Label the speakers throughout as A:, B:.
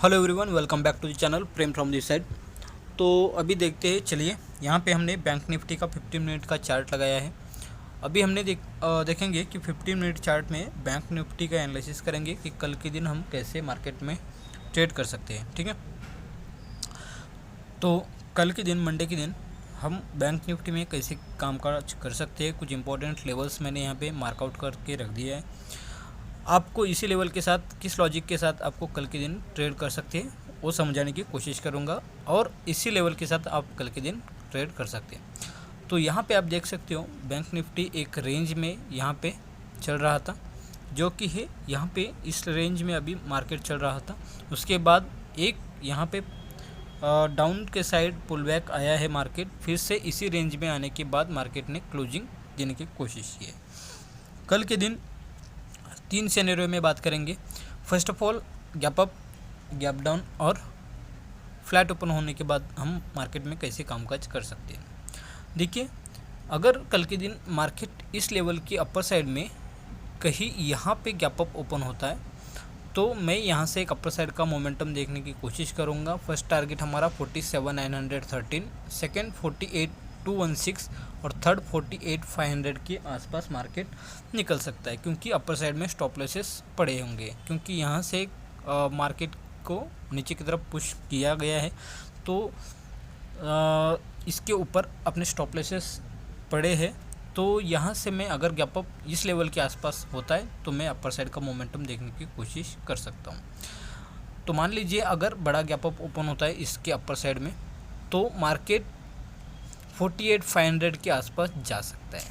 A: Hello everyone, welcome back to the channel Prem from this side. तो अभी देखते हैं, चलिए यहाँ पे हमने बैंक निफ्टी का 15 मिनट का चार्ट लगाया है। अभी हमने देखेंगे कि 15 मिनट चार्ट में बैंक निफ्टी का एनालिसिस करेंगे कि कल के दिन हम कैसे मार्केट में ट्रेड कर सकते हैं। ठीक है, तो कल के दिन मंडे के दिन हम बैंक निफ्टी में कैसे कामकाज कर सकते हैं, कुछ इंपॉर्टेंट लेवल्स मैंने यहाँ पे मार्कआउट करके रख दिया है। आपको इसी लेवल के साथ, किस लॉजिक के साथ आपको कल के दिन ट्रेड कर सकते हैं वो समझाने की कोशिश करूंगा, और इसी लेवल के साथ आप कल के दिन ट्रेड कर सकते हैं। तो यहाँ पे आप देख सकते हो बैंक निफ्टी एक रेंज में यहाँ पे चल रहा था, जो कि है यहाँ पे इस रेंज में अभी मार्केट चल रहा था। उसके बाद एक यहाँ पे डाउन के साइड पुल बैक आया है मार्केट, फिर से इसी रेंज में आने के बाद मार्केट ने क्लोजिंग देने की कोशिश की है। कल के दिन 3 सिनेरियो में बात करेंगे। First of all, gap up, gap down और फ्लैट ओपन होने के बाद हम मार्केट में कैसे कामकाज कर सकते हैं। देखिए, अगर कल के दिन मार्केट इस लेवल की अपर साइड में कहीं यहाँ पे गैप अप ओपन होता है तो मैं यहाँ से एक अपर साइड का मोमेंटम देखने की कोशिश करूँगा। फर्स्ट टारगेट हमारा 47,913, सेकेंड 48,216 और थर्ड 48,500 के आसपास मार्केट निकल सकता है, क्योंकि अपर साइड में स्टॉप लॉसेस पड़े होंगे, क्योंकि यहाँ से मार्केट को नीचे की तरफ पुश किया गया है। तो इसके ऊपर अपने स्टॉप लॉसेस पड़े हैं। तो यहाँ से मैं अगर गैप अप इस लेवल के आसपास होता है तो मैं अपर साइड का मोमेंटम देखने की कोशिश कर सकता हूँ। तो मान लीजिए अगर बड़ा गैप अप ओपन होता है इसके अपर साइड में, तो मार्केट 48,500 के आसपास जा सकता है।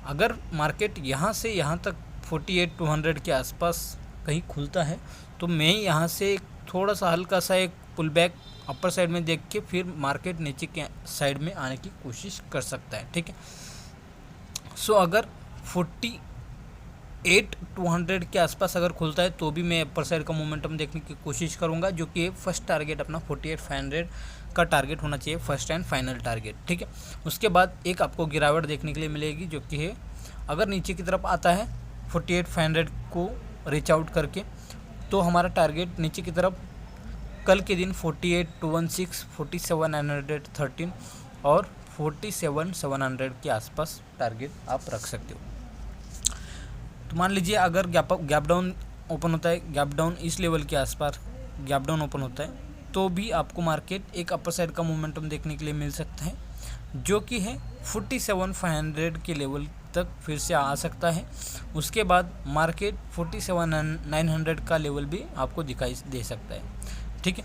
A: अगर मार्केट यहाँ से यहाँ तक 48,200 के आसपास कहीं खुलता है तो मैं यहाँ से थोड़ा सा हल्का सा एक पुल बैक अपर साइड में देख के फिर मार्केट नीचे के साइड में आने की कोशिश कर सकता है। ठीक है, सो अगर 48,200 के आसपास अगर खुलता है तो भी मैं अपर साइड का मोमेंटम देखने की कोशिश करूंगा, जो कि फर्स्ट टारगेट अपना 48,500 का टारगेट होना चाहिए, फर्स्ट एंड फाइनल टारगेट। ठीक है, उसके बाद एक आपको गिरावट देखने के लिए मिलेगी, जो कि है अगर नीचे की तरफ आता है 48,500 को रीच आउट करके, तो हमारा टारगेट नीचे की तरफ कल के दिन 48,216, 47,913 और 47,700 के आसपास टारगेट आप रख सकते हो। तो मान लीजिए अगर गैप डाउन ओपन होता है, गैप डाउन इस लेवल के आसपास गैप डाउन ओपन होता है, तो भी आपको मार्केट एक अपर साइड का मोमेंटम देखने के लिए मिल सकता है, जो कि है 47,500 के लेवल तक फिर से आ सकता है। उसके बाद मार्केट 47,900 का लेवल भी आपको दिखाई दे सकता है। ठीक है,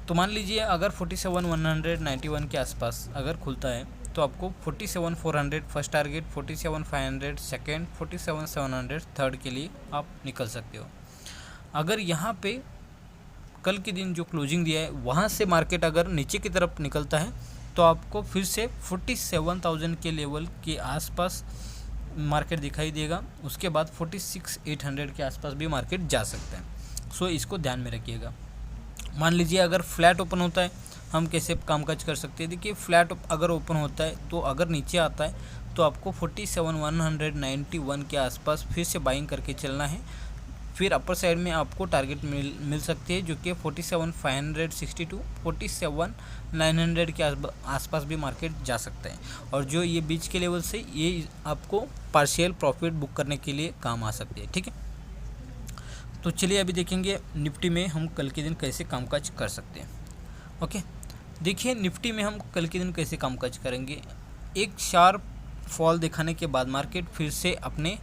A: तो मान लीजिए अगर 47,191 के आसपास अगर खुलता है तो आपको 47,400 फर्स्ट टारगेट, 47,500 सेकेंड, 47,700 थर्ड के लिए आप निकल सकते हो। अगर यहाँ पे कल के दिन जो क्लोजिंग दिया है वहाँ से मार्केट अगर नीचे की तरफ निकलता है तो आपको फिर से 47,000 के लेवल के आसपास मार्केट दिखाई देगा। उसके बाद 46,800 के आसपास भी मार्केट जा सकता है। सो इसको ध्यान में रखिएगा। मान लीजिए अगर फ्लैट ओपन होता है, हम कैसे कामकाज कर सकते हैं। देखिए, फ्लैट अगर ओपन होता है तो अगर नीचे आता है तो आपको 47,191 के आसपास फिर से बाइंग करके चलना है। फिर अपर साइड में आपको टारगेट मिल सकती है, जो कि 47,562, 47,900 के आसपास भी मार्केट जा सकता है। और जो ये बीच के लेवल से ये आपको पार्शियल प्रॉफिट बुक करने के लिए काम आ सकते हैं। ठीक है, तो चलिए अभी देखेंगे निफ्टी में हम कल के दिन कैसे कामकाज कर सकते हैं। ओके, देखिए निफ्टी में हम कल के दिन कैसे कामकाज करेंगे। एक शार्प फॉल दिखाने के बाद मार्केट फिर से अपने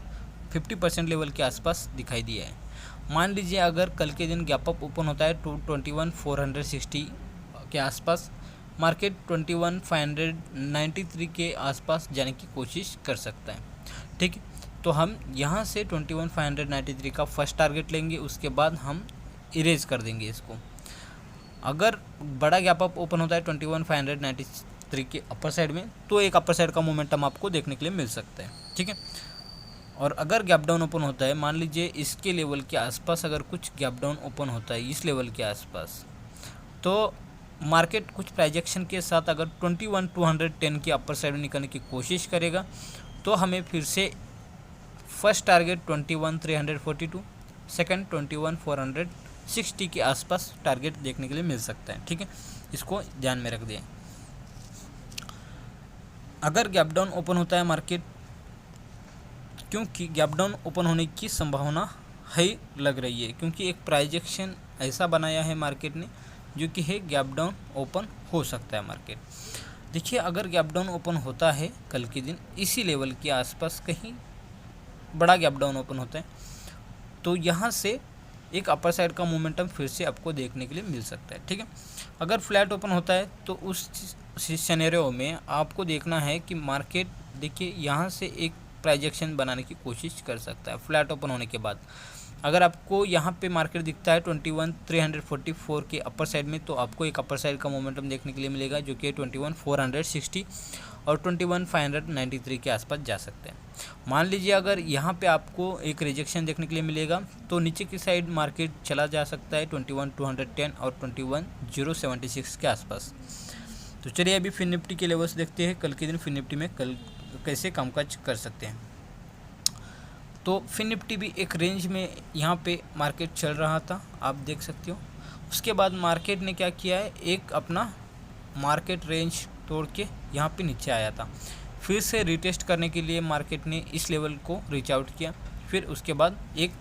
A: 50% लेवल के आसपास दिखाई दिया है। मान लीजिए अगर कल के दिन गैप अप ओपन होता है 21,460 के आसपास, मार्केट 21,593 के आसपास जाने की कोशिश कर सकता है। ठीक है, तो हम यहाँ से 21,593 का फर्स्ट टारगेट लेंगे, उसके बाद हम इरेज कर देंगे इसको। अगर बड़ा गैप अप ओपन होता है 21,593 के अपर साइड में, तो एक अपर साइड का मोमेंटम आपको देखने के लिए मिल सकता है। ठीक है, और अगर गैप डाउन ओपन होता है, मान लीजिए इसके लेवल के आसपास अगर कुछ गैप डाउन ओपन होता है इस लेवल के आसपास, तो मार्केट कुछ प्राइजेक्शन के साथ अगर 21,210 की अपर साइड में निकलने की कोशिश करेगा, तो हमें फिर से फर्स्ट टारगेट 21,342, सेकंड 21,400 60 के आसपास टारगेट देखने के लिए मिल सकता है। ठीक है, इसको ध्यान में रख दें। अगर गैप डाउन ओपन होता है मार्केट, क्योंकि गैप डाउन ओपन होने की संभावना है लग रही है, क्योंकि एक प्राइस एक्शन ऐसा बनाया है मार्केट ने जो कि है गैप डाउन ओपन हो सकता है मार्केट। देखिए, अगर गैप डाउन ओपन होता है कल के दिन इसी लेवल के आसपास, कहीं बड़ा गैप डाउन ओपन होता है, तो यहाँ से एक अपर साइड का मोमेंटम फिर से आपको देखने के लिए मिल सकता है। ठीक है, अगर फ्लैट ओपन होता है तो उस सिनेरियो में आपको देखना है कि मार्केट देखिए यहाँ से एक प्राइस एक्शन बनाने की कोशिश कर सकता है फ्लैट ओपन होने के बाद। अगर आपको यहाँ पे मार्केट दिखता है 21,344 के अपर साइड में, तो आपको एक अपर साइड का मोमेंटम देखने के लिए मिलेगा जो कि 21,460 और 21,593 के आसपास जा सकते हैं। मान लीजिए अगर यहाँ पे आपको एक रिजेक्शन देखने के लिए मिलेगा तो नीचे की साइड मार्केट चला जा सकता है 21,210 और 21,076 के आसपास। तो चलिए अभी फिन निफ्टी के लेवल्स देखते हैं, कल के दिन फिन निफ्टी में कल कैसे कामकाज कर सकते हैं। तो फिन निफ्टी भी एक रेंज में यहाँ पे मार्केट चल रहा था, आप देख सकते हो। उसके बाद मार्केट ने क्या किया है, एक अपना मार्केट रेंज तोड़ के यहाँ पे नीचे आया था, फिर से रिटेस्ट करने के लिए मार्केट ने इस लेवल को रीच आउट किया, फिर उसके बाद एक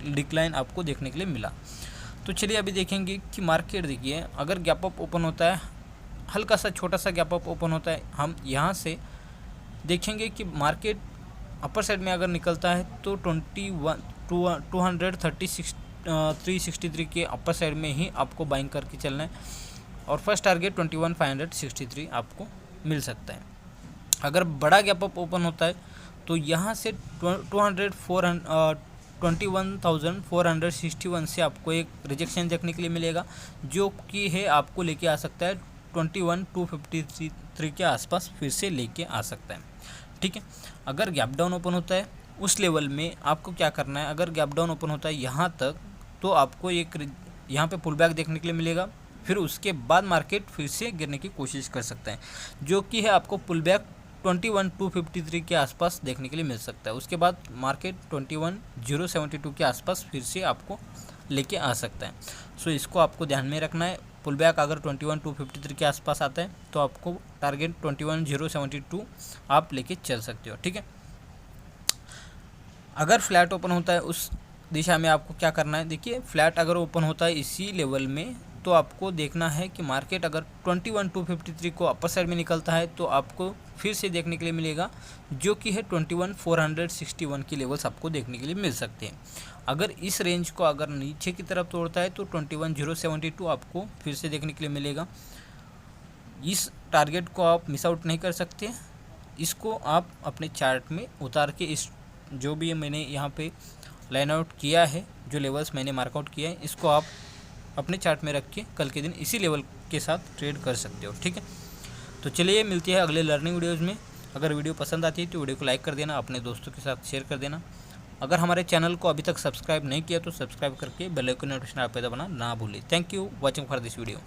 A: डिक्लाइन आपको देखने के लिए मिला। तो चलिए अभी देखेंगे कि मार्केट देखिए अगर गैप अप ओपन होता है, हल्का सा छोटा सा गैप अप ओपन होता है, हम यहाँ से देखेंगे कि मार्केट अपर साइड में अगर निकलता है तो 363 के अपर साइड में ही आपको बाइंग करके चलना है और फर्स्ट टारगेट 21,563 आपको मिल सकता है। अगर बड़ा गैप अप ओपन होता है तो यहाँ से 21,461 से आपको एक रिजेक्शन देखने के लिए मिलेगा जो कि है आपको लेके आ सकता है 21,253 के आसपास फिर से लेके आ सकता है। ठीक है, अगर गैप डाउन ओपन होता है उस लेवल में आपको क्या करना है, अगर गैप डाउन ओपन होता है यहाँ तक तो आपको एक यहाँ पे पुल बैक देखने के लिए मिलेगा, फिर उसके बाद मार्केट फिर से गिरने की कोशिश कर सकता है जो कि है आपको पुल बैक 21,253 के आसपास देखने के लिए मिल सकता है। उसके बाद मार्केट 21,072 के आसपास फिर से आपको लेके आ सकता है। सो इसको आपको ध्यान में रखना है। पुल बैक अगर 21,253 के आसपास आता है तो आपको टारगेट 21,072 आप लेके चल सकते हो। ठीक है, अगर फ्लैट ओपन होता है उस दिशा में आपको क्या करना है, देखिए फ्लैट अगर ओपन होता है इसी लेवल में तो आपको देखना है कि मार्केट अगर 21,253 को अपर साइड में निकलता है तो आपको फिर से देखने के लिए मिलेगा जो कि है 21,461 की लेवल्स आपको देखने के लिए मिल सकते हैं। अगर इस रेंज को अगर नीचे की तरफ तोड़ता है तो 21,072 आपको फिर से देखने के लिए मिलेगा। इस टारगेट को आप मिस आउट नहीं कर सकते, इसको आप अपने चार्ट में उतार के इस जो भी मैंने यहाँ पे लाइन आउट किया है, जो लेवल्स मैंने मार्कआउट किया है, इसको आप अपने चार्ट में रख के कल के दिन इसी लेवल के साथ ट्रेड कर सकते हो। ठीक है, तो चलिए मिलती है अगले लर्निंग वीडियोज़ में। अगर वीडियो पसंद आती है तो वीडियो को लाइक कर देना, अपने दोस्तों के साथ शेयर कर देना। अगर हमारे चैनल को अभी तक सब्सक्राइब नहीं किया तो सब्सक्राइब करके बेल आइकन नोटिफिकेशन आप पे दबाना ना भूलें। Thank you watching for this video.